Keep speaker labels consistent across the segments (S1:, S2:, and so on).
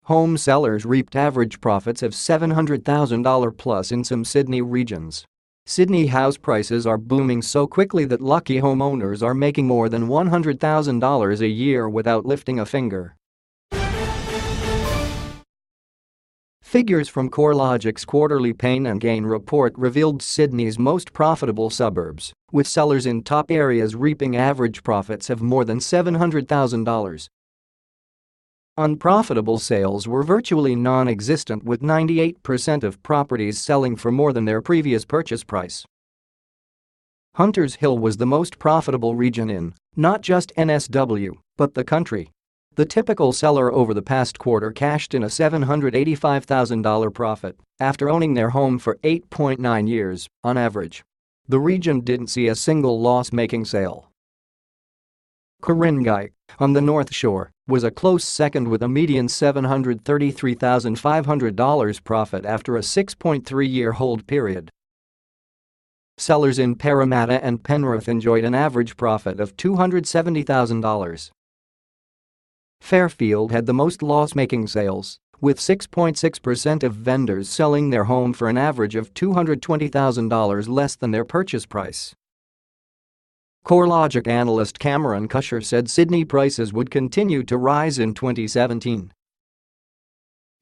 S1: home sellers reaped average profits of $700,000 plus in some Sydney regions. Sydney house prices are booming so quickly that lucky homeowners are making more than $100,000 a year without lifting a finger. Figures from CoreLogic's quarterly pain and gain report revealed Sydney's most profitable suburbs, with sellers in top areas reaping average profits of more than $700,000. Unprofitable sales were virtually non-existent, with 98% of properties selling for more than their previous purchase price. Hunters Hill was the most profitable region in not just NSW, but the country. The typical seller over the past quarter cashed in a $785,000 profit after owning their home for 8.9 years, on average. The region didn't see a single loss-making sale. Ku-ring-gai, on the North Shore, was a close second with a median $733,500 profit after a 6.3-year hold period. Sellers in Parramatta and Penrith enjoyed an average profit of $270,000. Fairfield had the most loss-making sales, with 6.6% of vendors selling their home for an average of $220,000 less than their purchase price. CoreLogic analyst Cameron Cusher said Sydney prices would continue to rise in 2017.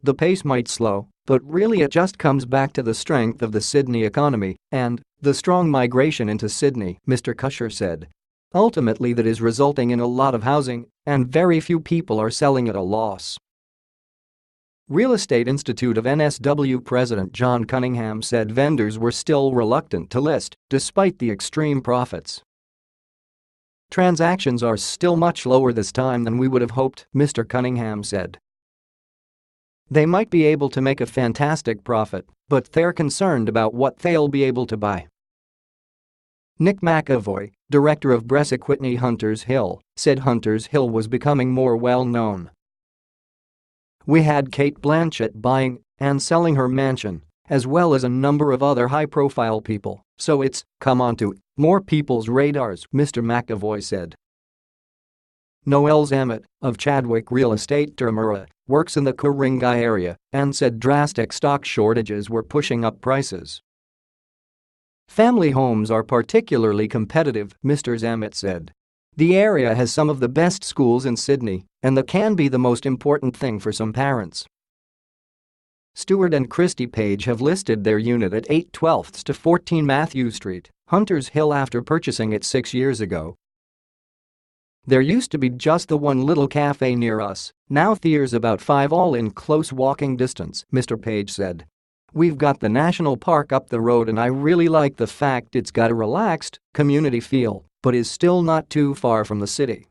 S1: The pace might slow, but really it just comes back to the strength of the Sydney economy and the strong migration into Sydney, Mr. Cusher said. Ultimately, that is resulting in a lot of housing, and very few people are selling at a loss. Real Estate Institute of NSW President John Cunningham said vendors were still reluctant to list, despite the extreme profits. Transactions are still much lower this time than we would have hoped, Mr. Cunningham said. They might be able to make a fantastic profit, but they're concerned about what they'll be able to buy. Nick McAvoy, director of Bresic Whitney Hunters Hill, said Hunters Hill was becoming more well-known. We had Kate Blanchett buying and selling her mansion, as well as a number of other high-profile people, so it's come onto more people's radars, Mr. McAvoy said. Noel Zammit, of Chadwick Real Estate Turmura, works in the Ku-ring-gai area and said drastic stock shortages were pushing up prices. Family homes are particularly competitive, Mr. Zammit said. The area has some of the best schools in Sydney, and that can be the most important thing for some parents. Stuart and Christy Page have listed their unit at 8/12 to 14 Matthew Street, Hunters Hill, after purchasing it 6 years ago. There used to be just the one little cafe near us, now there's about 5 all in close walking distance, Mr. Page said. We've got the national park up the road and I really like the fact it's got a relaxed, community feel, but is still not too far from the city.